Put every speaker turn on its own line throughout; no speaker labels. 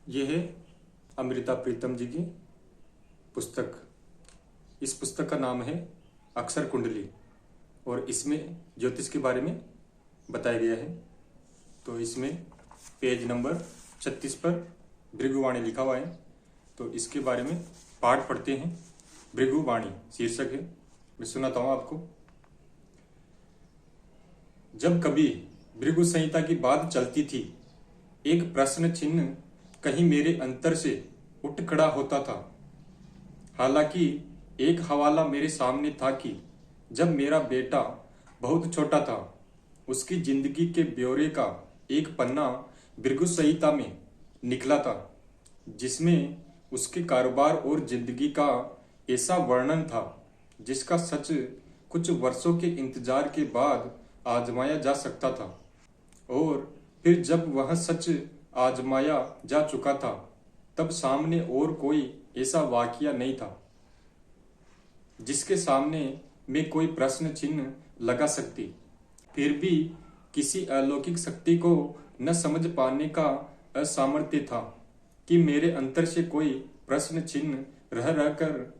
ये है अमृता प्रीतम जी की पुस्तक। इस पुस्तक का नाम है अक्षर कुंडली और इसमें ज्योतिष के बारे में बताया गया है। तो इसमें पेज नंबर 36 पर भृगुवाणी लिखा हुआ है। तो इसके बारे में पाठ पढ़ते हैं। भृगुवाणी शीर्षक है, मैं सुनाता हूँ आपको। जब कभी भृगु संहिता की बात चलती थी, एक प्रश्न चिन्ह कहीं मेरे अंतर से उठ खड़ा होता था। हालांकि एक हवाला मेरे सामने था कि जब मेरा बेटा बहुत छोटा था, उसकी जिंदगी के ब्यौरे का एक पन्ना भृगु संहिता में निकला था, जिसमें उसके कारोबार और जिंदगी का ऐसा वर्णन था जिसका सच कुछ वर्षों के इंतजार के बाद आजमाया जा सकता था। और फिर जब वह सच आजमाया जा चुका था, तब सामने और कोई ऐसा वाकया नहीं था जिसके सामने मैं कोई प्रश्न चिन्ह लगा सकती। फिर भी किसी अलौकिक शक्ति को न समझ पाने का असामर्थ्य था कि मेरे अंतर से कोई प्रश्न चिन्ह रह रहकर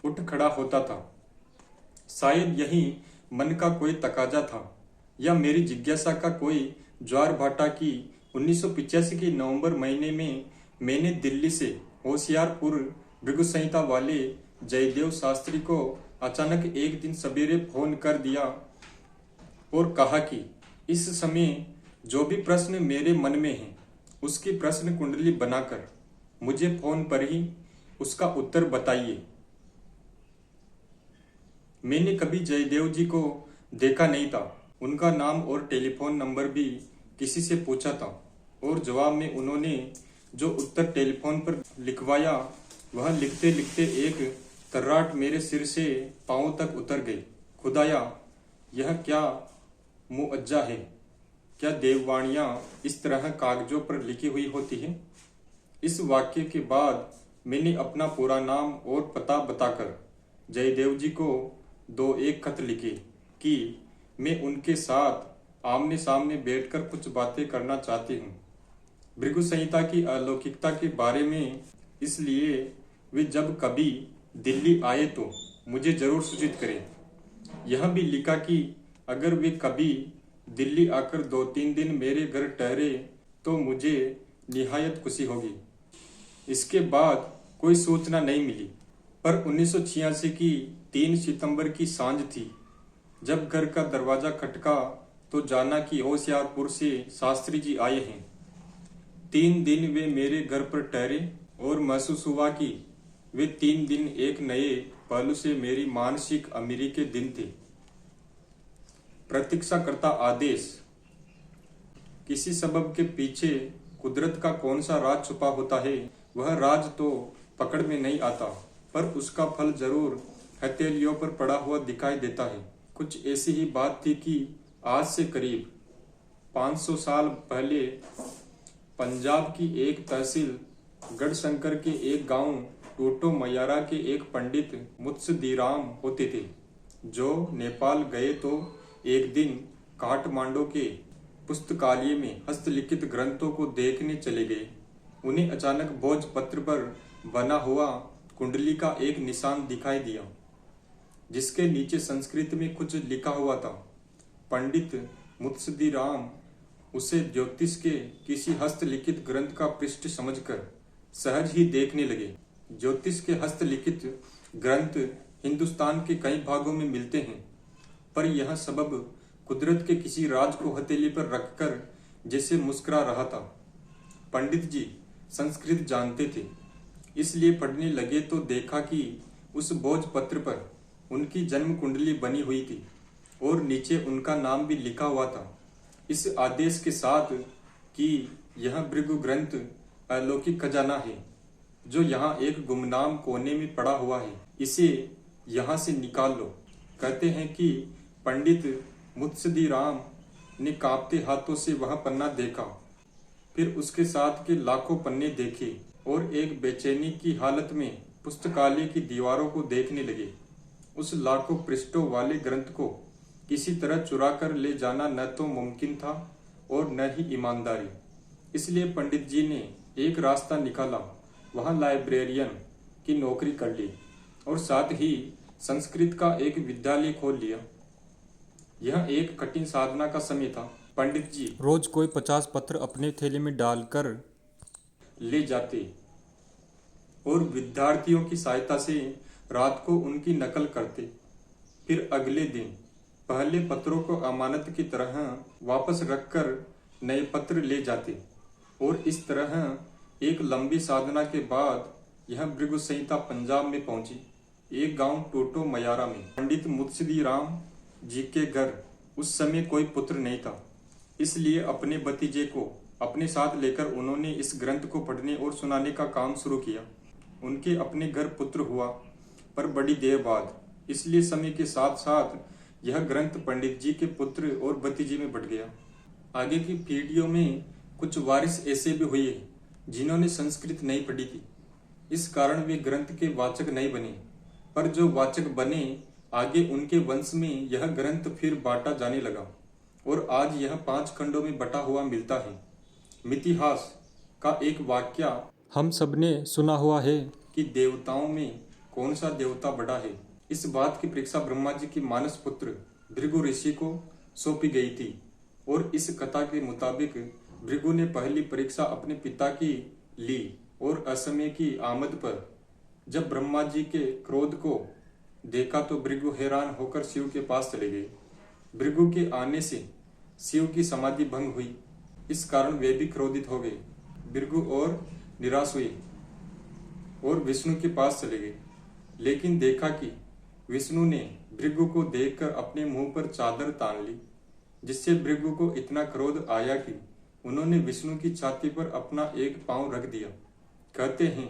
उठ खड़ा होता था। शायद यही मन का कोई तकाजा था या मेरी जिज्ञासा का कोई ज्वार भाटा की 1985 के नवंबर महीने में मैंने दिल्ली से होशियारपुर भृगु संहिता वाले जयदेव शास्त्री को अचानक एक दिन सवेरे फोन कर दिया और कहा कि इस समय जो भी प्रश्न मेरे मन में है, उसकी प्रश्न कुंडली बनाकर मुझे फोन पर ही उसका उत्तर बताइए। मैंने कभी जयदेव जी को देखा नहीं था। उनका नाम और टेलीफोन नंबर भी किसी से पूछा था और जवाब में उन्होंने जो उत्तर टेलीफोन पर लिखवाया, वह लिखते लिखते एक तर्राट मेरे सिर से पांव तक उतर गई। खुदाया, यह क्या मुअज्जा है? क्या देववाणियां इस तरह कागजों पर लिखी हुई होती हैं? इस वाक्य के बाद मैंने अपना पूरा नाम और पता बताकर जयदेव जी को 2-1 खत लिखे कि मैं उनके साथ आमने सामने बैठकर कुछ बातें करना चाहती हूँ भृगु संहिता की अलौकिकता के बारे में। इसलिए वे जब कभी दिल्ली आए तो मुझे जरूर सूचित करें। यह भी लिखा कि अगर वे कभी दिल्ली आकर 2-3 दिन मेरे घर ठहरे तो मुझे निहायत खुशी होगी। इसके बाद कोई सूचना नहीं मिली, पर 1986 की 3 सितंबर की सांझ थी जब घर का दरवाजा खटका तो जाना कि होशियारपुर से शास्त्री जी आए हैं। 3 दिन वे मेरे घर पर ठहरे और महसूस हुआ कि वे 3 दिन एक नए पहलू से मेरी मानसिक अमीरी के दिन थे। प्रतीक्षा करता आदेश। किसी सबब के पीछे कुदरत का कौन सा राज छुपा होता है, वह राज तो पकड़ में नहीं आता, पर उसका फल जरूर हथेलियों पर पड़ा हुआ दिखाई देता है। कुछ ऐसी ही बात थी कि आज से करीब 500 साल पहले पंजाब की एक तहसील गढ़शंकर के एक गांव टोटो मयारा के एक पंडित मुत्सदीराम होते थे, जो नेपाल गए तो एक दिन काठमांडू के पुस्तकालय में हस्तलिखित ग्रंथों को देखने चले गए। उन्हें अचानक भोजपत्र पर बना हुआ कुंडली का एक निशान दिखाई दिया, जिसके नीचे संस्कृत में कुछ लिखा हुआ था। पंडित मुत्सदीराम उसे ज्योतिष के किसी हस्तलिखित ग्रंथ का पृष्ठ समझकर सहज ही देखने लगे। ज्योतिष के हस्तलिखित ग्रंथ हिंदुस्तान के कई भागों में मिलते हैं, पर यह सबब कुदरत के किसी राज को हथेली पर रखकर जैसे मुस्कुरा रहा था। पंडित जी संस्कृत जानते थे, इसलिए पढ़ने लगे तो देखा कि उस भोजपत्र पर उनकी जन्म कुंडली बनी हुई थी और नीचे उनका नाम भी लिखा हुआ था, इस आदेश के साथ कि यह भृगु ग्रंथ अलौकिक खजाना है जो यहाँ एक गुमनाम कोने में पड़ा हुआ है, इसे यहाँ से निकाल लो। कहते हैं कि पंडित मुत्सदीराम ने कांपते हाथों से वह पन्ना देखा, फिर उसके साथ के लाखों पन्ने देखे और एक बेचैनी की हालत में पुस्तकालय की दीवारों को देखने लगे। उस लाखों पृष्ठों वाले ग्रंथ को किसी तरह चुरा कर ले जाना न तो मुमकिन था और न ही ईमानदारी। इसलिए पंडित जी ने एक रास्ता निकाला, वहां लाइब्रेरियन की नौकरी कर ली और साथ ही संस्कृत का एक विद्यालय खोल लिया। यह एक कठिन साधना का समय था। पंडित जी रोज कोई 50 पत्र अपने थैले में डालकर ले जाते और विद्यार्थियों की सहायता से रात को उनकी नकल करते। फिर अगले दिन पहले पत्रों को अमानत की तरह वापस रखकर नए पत्र ले जाते और इस तरह एक लंबी साधना के बाद यह भृगु संहिता पंजाब में पहुंची। एक गांव टोटो मयारा में पंडित मुत्सदी राम जी के घर उस समय कोई पुत्र नहीं था, इसलिए अपने भतीजे को अपने साथ लेकर उन्होंने इस ग्रंथ को पढ़ने और सुनाने का काम शुरू किया। उनके अपने घर पुत्र हुआ, पर बड़ी देर बाद, इसलिए समय के साथ साथ यह ग्रंथ पंडित जी के पुत्र और भतीजे में बढ़ गया। आगे की पीढ़ियों में कुछ वारिस ऐसे भी हुए जिन्होंने संस्कृत नहीं पढ़ी थी, इस कारण वे ग्रंथ के वाचक नहीं बने, पर जो वाचक बने आगे उनके वंश में यह ग्रंथ फिर बांटा जाने लगा और आज यह 5 खंडों में बटा हुआ मिलता है। मितिहास का एक वाक्य हम सबने सुना हुआ है कि देवताओं में कौन सा देवता बड़ा है। इस बात की परीक्षा ब्रह्मा जी की मानस पुत्र भृगु ऋषि को सौंपी गई थी और इस कथा के मुताबिक भृगु ने पहली परीक्षा अपने पिता की ली और असमय की आमद पर जब ब्रह्मा जी के क्रोध को देखा तो भृगु हैरान होकर शिव के पास चले गए। भृगु के आने से शिव की समाधि भंग हुई, इस कारण वे भी क्रोधित हो गए। भृगु और निराश हुए और विष्णु के पास चले गए, लेकिन देखा कि विष्णु ने भृगु को देखकर अपने मुंह पर चादर तान ली, जिससे भृगु को इतना क्रोध आया कि उन्होंने विष्णु की छाती पर अपना एक पांव रख दिया। कहते हैं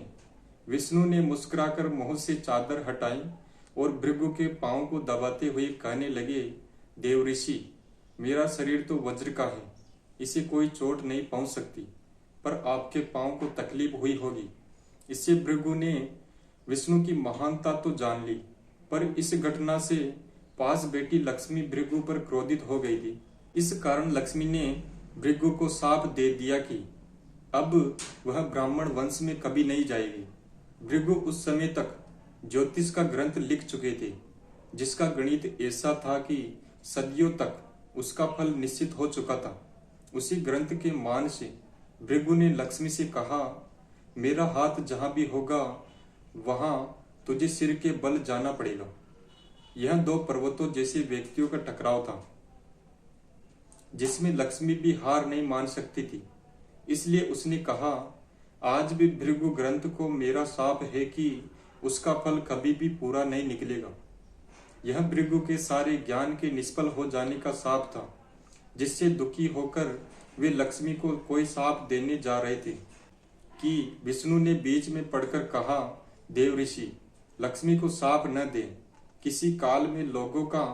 विष्णु ने मुस्कुराकर मुंह से चादर हटाई और भृगु के पांव को दबाते हुए कहने लगे, देव ऋषि, मेरा शरीर तो वज्र का है, इसे कोई चोट नहीं पहुंच सकती, पर आपके पांव को तकलीफ हुई होगी। इससे भृगु ने विष्णु की महानता तो जान ली, पर इस घटना से पास बेटी लक्ष्मी भृगु पर क्रोधित हो गई थी। इस कारण लक्ष्मी ने भृगु को शाप दे दिया कि अब वह ब्राह्मण वंश में कभी नहीं जाएगी। भृगु उस समय तक ज्योतिष का ग्रंथ लिख चुके थे, जिसका गणित ऐसा था कि सदियों तक उसका फल निश्चित हो चुका था। उसी ग्रंथ के मान से भृगु ने लक्ष्मी से कहा, मेरा हाथ जहां भी होगा वहां तुझे सिर के बल जाना पड़ेगा। यह 2 पर्वतों जैसे व्यक्तियों का टकराव था, जिसमें लक्ष्मी भी हार नहीं मान सकती थी। इसलिए उसने कहा, आज भी भृगु ग्रंथ को मेरा शाप है कि उसका फल कभी भी पूरा नहीं निकलेगा। यह भृगु के सारे ज्ञान के निष्फल हो जाने का शाप था, जिससे दुखी होकर वे लक्ष्मी को कोई शाप देने जा रहे थे कि विष्णु ने बीच में पढ़कर कहा, देव ऋषि, लक्ष्मी को शाप न दे, किसी काल में लोगों का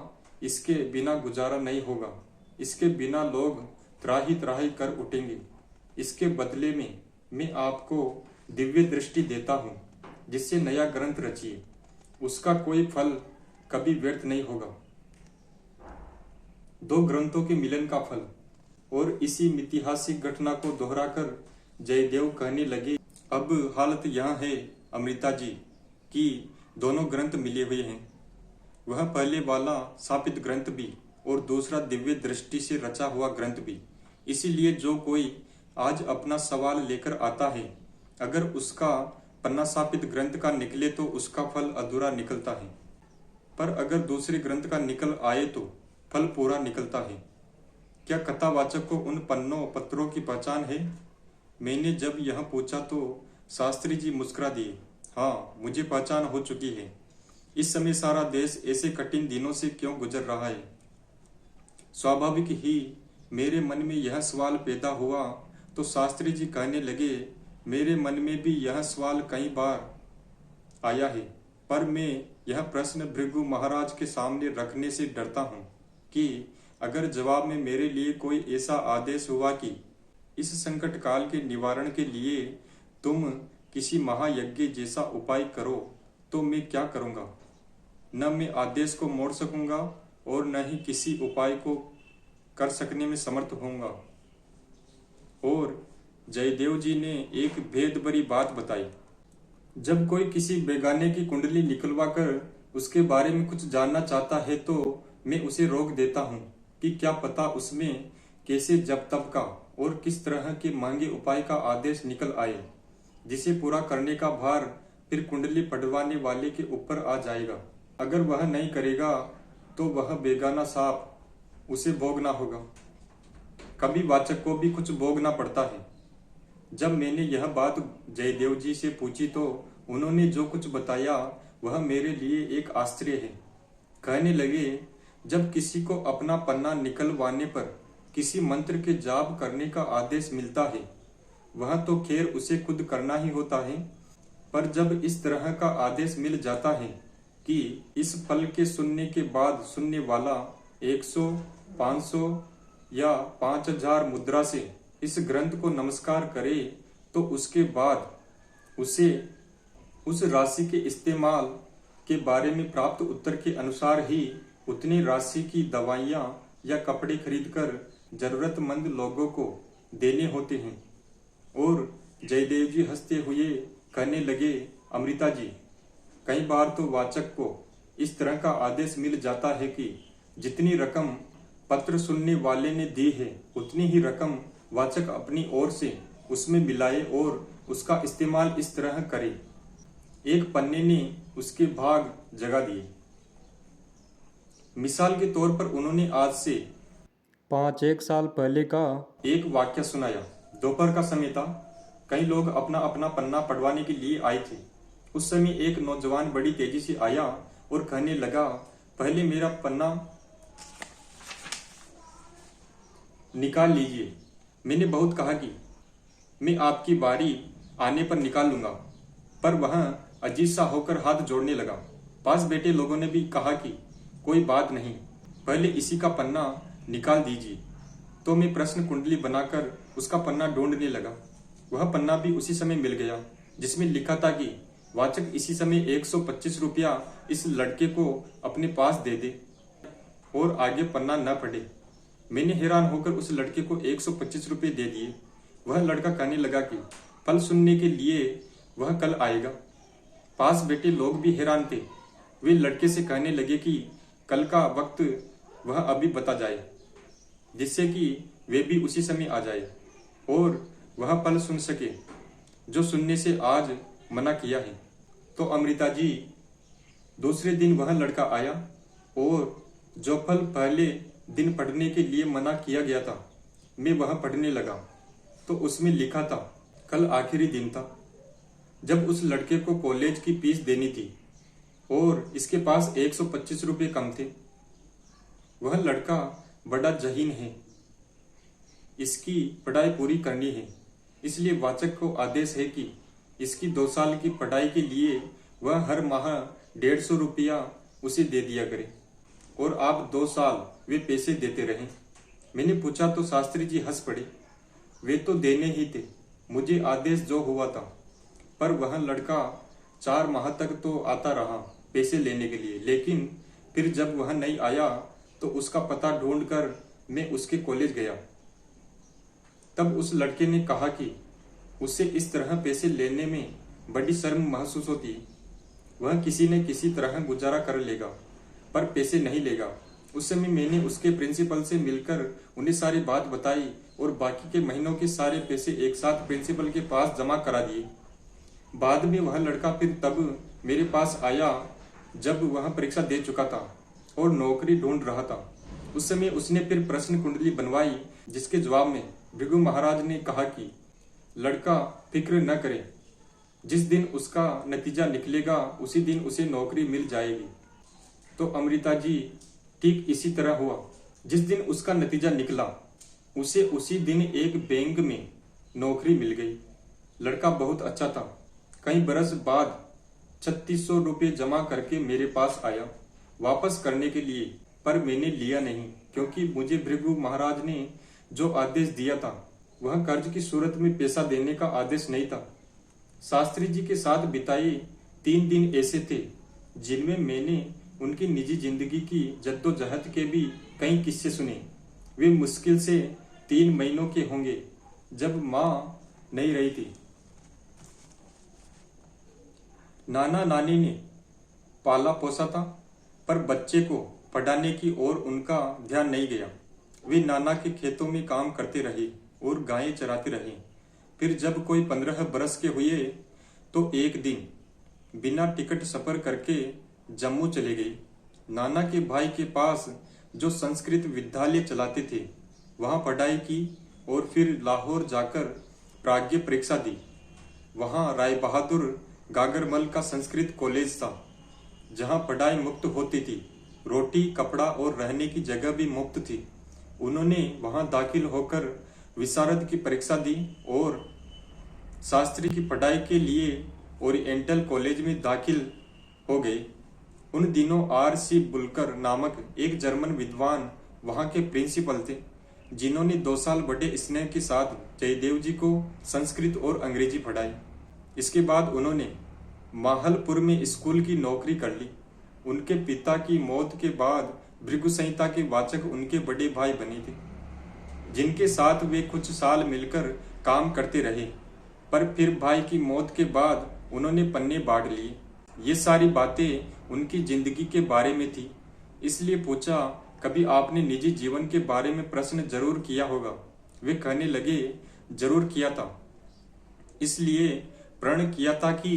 इसके बिना गुजारा नहीं होगा, इसके बिना लोग त्राही त्राही कर उठेंगे। इसके बदले में मैं आपको दिव्य दृष्टि देता हूँ, जिससे नया ग्रंथ रचिए, उसका कोई फल कभी व्यर्थ नहीं होगा। 2 ग्रंथों के मिलन का फल। और इसी मितिहासिक घटना को दोहराकर जयदेव कहने लगे, अब हालत यह है अमृता जी कि दोनों ग्रंथ मिले हुए हैं। वह पहले वाला स्थापित ग्रंथ भी और दूसरा दिव्य दृष्टि से रचा हुआ ग्रंथ भी। इसीलिए जो कोई आज अपना सवाल लेकर आता है, अगर उसका पन्ना स्थापित ग्रंथ का निकले तो उसका फल अधूरा निकलता है, पर अगर दूसरे ग्रंथ का निकल आए तो फल पूरा निकलता है। क्या कथावाचक को उन पन्नों पत्रों की पहचान है? मैंने जब यह पूछा तो शास्त्री जी मुस्कुरा दिए, हाँ, मुझे पहचान हो चुकी है। इस समय सारा देश ऐसे कठिन दिनों से क्यों गुजर रहा है? स्वाभाविक ही मेरे मन में यह सवाल पैदा हुआ तो शास्त्री जी कहने लगे, मेरे मन में भी यह सवाल कई बार आया है, पर मैं यह प्रश्न भृगु महाराज के सामने रखने से डरता हूँ कि अगर जवाब में मेरे लिए कोई ऐसा आदेश हुआ कि इस संकट काल के निवारण के लिए तुम किसी महायज्ञ जैसा उपाय करो, तो मैं क्या करूँगा? न मैं आदेश को मोड़ सकूंगा और न ही किसी उपाय को कर सकने में समर्थ होऊंगा। और जयदेव जी ने एक भेद भरी बात बताई। जब कोई किसी बेगाने की कुंडली निकलवा कर उसके बारे में कुछ जानना चाहता है तो मैं उसे रोक देता हूँ कि क्या पता उसमें कैसे जब तब का और किस तरह के महंगे उपाय का आदेश निकल आए, जिसे पूरा करने का भार फिर कुंडली पढ़वाने वाले के ऊपर आ जाएगा। अगर वह नहीं करेगा तो वह बेगाना सांप उसे भोगना होगा। कभी वाचक को भी कुछ भोगना पड़ता है। जब मैंने यह बात जयदेव जी से पूछी तो उन्होंने जो कुछ बताया वह मेरे लिए एक आश्चर्य है। कहने लगे, जब किसी को अपना पन्ना निकलवाने पर किसी मंत्र के जाप करने का आदेश मिलता है वह तो खैर उसे खुद करना ही होता है, पर जब इस तरह का आदेश मिल जाता है कि इस फल के सुनने के बाद सुनने वाला 100, 500 या 5000 मुद्रा से इस ग्रंथ को नमस्कार करे तो उसके बाद उसे उस राशि के इस्तेमाल के बारे में प्राप्त उत्तर के अनुसार ही उतनी राशि की दवाइयाँ या कपड़े खरीदकर जरूरतमंद लोगों को देने होते हैं। और जयदेव जी हंसते हुए कहने लगे, अमृता जी, कई बार तो वाचक को इस तरह का आदेश मिल जाता है कि जितनी रकम पत्र सुनने वाले ने दी है उतनी ही रकम वाचक अपनी ओर से उसमें मिलाए और उसका इस्तेमाल इस तरह करे। एक पन्ने ने उसके भाग जगा दिए। मिसाल के तौर पर उन्होंने आज से 5-1 साल पहले का एक वाक्य सुनाया। दोपहर का समय था। कई लोग अपना अपना पन्ना पढ़वाने के लिए आए थे। उस समय एक नौजवान बड़ी तेजी से आया और कहने लगा, पहले मेरा पन्ना निकाल लीजिए। मैंने बहुत कहा कि मैं आपकी बारी आने पर निकाल लूंगा, पर वह अजीज सा होकर हाथ जोड़ने लगा। पास बैठे लोगों ने भी कहा कि कोई बात नहीं, पहले इसी का पन्ना निकाल दीजिए। तो मैं प्रश्न कुंडली बनाकर उसका पन्ना ढूंढने लगा। वह पन्ना भी उसी समय मिल गया जिसमें लिखा था कि वाचक इसी समय 125 रुपया इस लड़के को अपने पास दे दे और आगे पन्ना न पढ़े। मैंने हैरान होकर उस लड़के को 125 रुपये दे दिए। वह लड़का कहने लगा कि फल सुनने के लिए वह कल आएगा। पास बैठे लोग भी हैरान थे। वे लड़के से कहने लगे कि कल का वक्त वह अभी बता जाए, जिससे कि वे भी उसी समय आ जाए और वह फल सुन सके जो सुनने से आज मना किया है। तो अमृता जी, दूसरे दिन वह लड़का आया और जो फल पहले दिन पढ़ने के लिए मना किया गया था मैं वह पढ़ने लगा तो उसमें लिखा था कल आखिरी दिन था जब उस लड़के को कॉलेज की फीस देनी थी और इसके पास 125 रुपये कम थे। वह लड़का बड़ा जहीन है, इसकी पढ़ाई पूरी करनी है, इसलिए वाचक को आदेश है कि इसकी 2 साल की पढ़ाई के लिए वह हर माह 150 रुपया उसे दे दिया करे और आप 2 साल वे पैसे देते रहें। मैंने पूछा तो शास्त्री जी हंस पड़े। वे तो देने ही थे, मुझे आदेश जो हुआ था, पर वह लड़का 4 माह तक तो आता रहा पैसे लेने के लिए, लेकिन फिर जब वह नहीं आया तो उसका पता ढूंढकर मैं उसके कॉलेज गया। तब उस लड़के ने कहा कि उसे इस तरह पैसे लेने में बड़ी शर्म महसूस होती। वह किसी न किसी तरह गुजारा कर लेगा पर पैसे नहीं लेगा। उस समय मैंने उसके प्रिंसिपल से मिलकर उन्हें सारी बात बताई और बाकी के महीनों के सारे पैसे एक साथ प्रिंसिपल के पास जमा करा दिए। बाद में वह लड़का फिर तब मेरे पास आया जब वह परीक्षा दे चुका था और नौकरी ढूंढ रहा था। उस समय उसने फिर प्रश्न कुंडली बनवाई, जिसके जवाब में भृगु महाराज ने कहा कि लड़का फिक्र न करे, जिस दिन उसका नतीजा निकलेगा उसी दिन उसे नौकरी मिल जाएगी। तो अमृता जी, ठीक इसी तरह हुआ। जिस दिन उसका नतीजा निकला उसे उसी दिन एक बैंक में नौकरी मिल गई। लड़का बहुत अच्छा था। कई बरस बाद 3600 रुपये जमा करके मेरे पास आया वापस करने के लिए, पर मैंने लिया नहीं, क्योंकि मुझे भृगु महाराज ने जो आदेश दिया था वह कर्ज की सूरत में पैसा देने का आदेश नहीं था। शास्त्री जी के साथ बिताए 3 दिन ऐसे थे जिनमें मैंने उनकी निजी जिंदगी की जद्दोजहद के भी कई किस्से सुने। वे मुश्किल से 3 महीनों के होंगे जब माँ नहीं रही थी। नाना नानी ने पाला पोसा था, पर बच्चे को पढ़ाने की ओर उनका ध्यान नहीं गया। वे नाना के खेतों में काम करते रहे और गायें चराते रहे। फिर जब कोई 15 बरस के हुए तो एक दिन बिना टिकट सफर करके जम्मू चले गए। नाना के भाई के पास जो संस्कृत विद्यालय चलाते थे वहां पढ़ाई की और फिर लाहौर जाकर प्राज्ञ परीक्षा दी। वहां राय बहादुर गागरमल का संस्कृत कॉलेज था, जहां पढ़ाई मुफ्त होती थी, रोटी कपड़ा और रहने की जगह भी मुफ्त थी। उन्होंने वहां दाखिल होकर विशारद की परीक्षा दी और शास्त्री की पढ़ाई के लिए ओरिएंटल कॉलेज में दाखिल हो गए। उन दिनों R.C. बुलकर नामक एक जर्मन विद्वान वहां के प्रिंसिपल थे, जिन्होंने 2 साल बड़े स्नेह के साथ जयदेव जी को संस्कृत और अंग्रेजी पढ़ाई। इसके बाद उन्होंने माहलपुर में स्कूल की नौकरी कर ली। उनके पिता की मौत के बाद भृगु संहिता के वाचक उनके बड़े भाई बने थे, जिनके साथ वे कुछ साल मिलकर काम करते रहे, पर फिर भाई की मौत के बाद उन्होंने पन्ने बांट लिए। ये सारी बातें उनकी जिंदगी के बारे में थी, इसलिए पूछा, कभी आपने निजी जीवन के बारे में प्रश्न जरूर किया होगा। वे कहने लगे, जरूर किया था। इसलिए प्रण किया था कि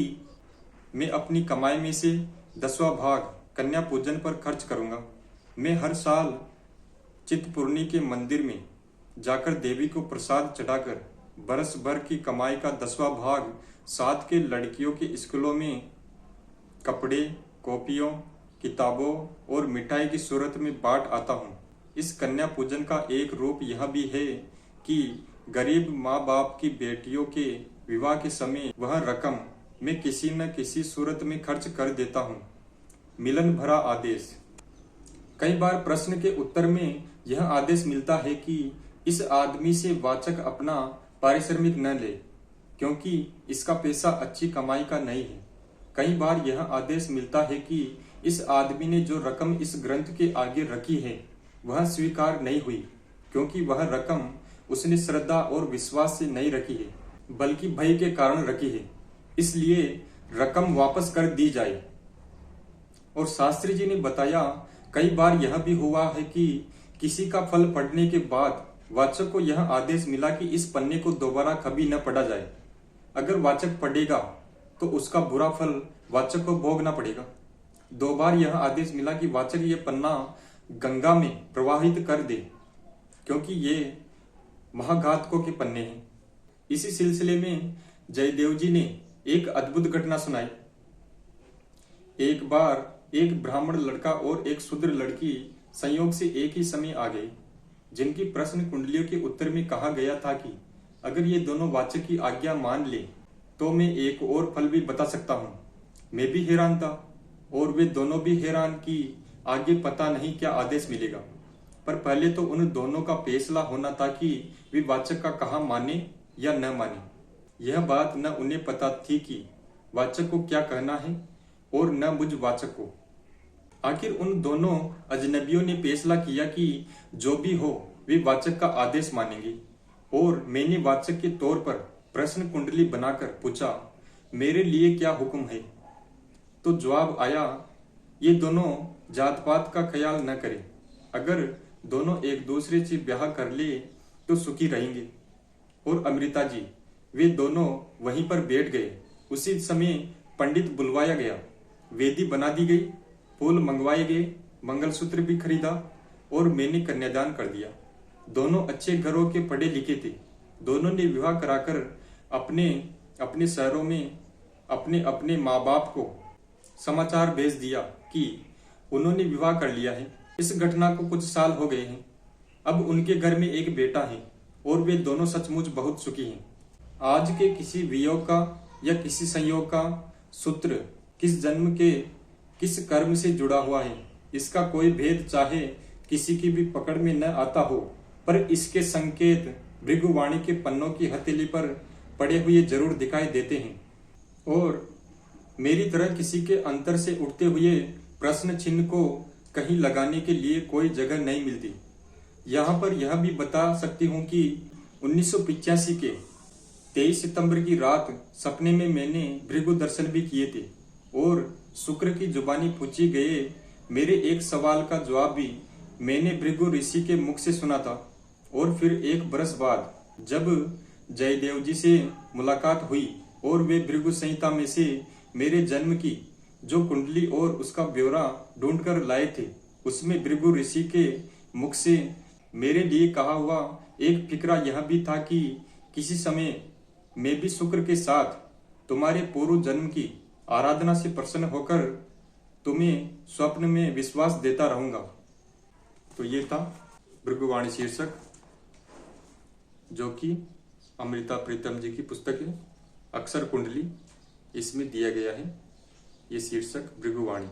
मैं अपनी कमाई में से 10वां भाग कन्या पूजन पर खर्च करूंगा। मैं हर साल चित्तपूर्णी के मंदिर में जाकर देवी को प्रसाद चढ़ाकर बरस भर की कमाई का 10वां भाग साथ के लड़कियों के स्कूलों में कपड़े, कॉपियों, किताबों और मिठाई की सूरत में बांट आता हूँ। इस कन्या पूजन का एक रूप यह भी है कि गरीब माँ बाप की बेटियों के विवाह के समय वह रकम मैं किसी न किसी सूरत में खर्च कर देता हूँ। मिलन भरा आदेश। कई बार प्रश्न के उत्तर में यह आदेश मिलता है कि इस आदमी से वाचक अपना पारिश्रमिक न ले, क्योंकि इसका पैसा अच्छी कमाई का नहीं है। कई बार यह आदेश मिलता है कि इस आदमी ने जो रकम इस ग्रंथ के आगे रखी है वह स्वीकार नहीं हुई, क्योंकि वह रकम उसने श्रद्धा और विश्वास से नहीं रखी है, बल्कि भय के कारण रखी है, इसलिए रकम वापस कर दी जाए। और शास्त्री जी ने बताया, कई बार यह भी हुआ है कि किसी का फल पढ़ने के बाद वाचक को यह आदेश मिला कि इस पन्ने को दोबारा कभी न पढ़ा जाए। अगर वाचक पढ़ेगा तो उसका बुरा फल वाचक को भोगना पड़ेगा। 2 बार यह आदेश मिला कि वाचक ये पन्ना गंगा में प्रवाहित कर दे, क्योंकि ये महाघातकों के पन्ने हैं। इसी सिलसिले में जयदेव जी ने एक अद्भुत घटना सुनाई। एक बार एक ब्राह्मण लड़का और एक शूद्र लड़की संयोग से एक ही समय आ गए, जिनकी प्रश्न कुंडलियों के उत्तर में कहा गया था कि अगर ये दोनों वाचक की आज्ञा मान ले तो मैं एक और फल भी बता सकता हूँ। मैं भी हैरान था और वे दोनों भी हैरान कि आगे पता नहीं क्या आदेश मिलेगा, पर पहले तो उन दोनों का फैसला होना था कि वे वाचक का कहा माने या न माने। यह बात न उन्हें पता थी कि वाचक को क्या कहना है और न मुझ वाचक को। आखिर उन दोनों अजनबियों ने फैसला किया कि जो भी हो वे वाचक का आदेश मानेंगे, और मैंने वाचक के तौर पर प्रश्न कुंडली बनाकर पूछा, मेरे लिए क्या हुक्म है? तो जवाब आया, ये दोनों जात पात का ख्याल न करें। अगर दोनों एक दूसरे से ब्याह कर ले तो सुखी रहेंगे। और अमृता जी, वे दोनों वहीं पर बैठ गए। उसी समय पंडित बुलवाया गया, वेदी बना दी गई, फूल मंगवाए गए, मंगलसूत्र भी खरीदा और मैंने कन्यादान कर दिया। दोनों अच्छे घरों के पढ़े लिखे थे। दोनों ने विवाह कराकर अपने अपने शहरों में अपने अपने माँ बाप को समाचार भेज दिया कि उन्होंने विवाह कर लिया है। इस घटना को कुछ साल हो गए हैं। अब उनके घर में एक बेटा है और वे दोनों सचमुच बहुत सुखी हैं। आज के किसी वियोग का या किसी संयोग का सूत्र किस जन्म के किस कर्म से जुड़ा हुआ है, इसका कोई भेद चाहे किसी की भी पकड़ में न आता हो, पर इसके संकेत भृगुवाणी के पन्नों की हथेली पर पड़े हुए जरूर दिखाई देते हैं। और मेरी तरह किसी के अंतर से उठते हुए प्रश्न चिन्ह को कहीं लगाने के लिए कोई जगह नहीं मिलती। यहाँ पर यह भी बता सकती हूँ कि 1985 के 23 सितंबर की रात सपने में मैंने भृगु दर्शन भी किए थे और शुक्र की जुबानी पूछी गए मेरे एक सवाल का जवाब भी मैंने भृगु ऋषि के मुख से सुना था। और फिर 1 बरस बाद जब जयदेव जी से मुलाकात हुई और वे भृगु संहिता में से मेरे जन्म की जो कुंडली और उसका ब्यौरा ढूंढकर लाए थे, उसमें भृगु ऋषि के मुख से मेरे लिए कहा हुआ एक फिक्रा यह भी था कि किसी समय मैं भी शुक्र के साथ तुम्हारे पूर्व जन्म की आराधना से प्रसन्न होकर तुम्हें स्वप्न में विश्वास देता रहूंगा। तो ये था भृगुवाणी शीर्षक, जो कि अमृता प्रीतम जी की पुस्तक है अक्षर कुंडली, इसमें दिया गया है ये शीर्षक भृगुवाणी।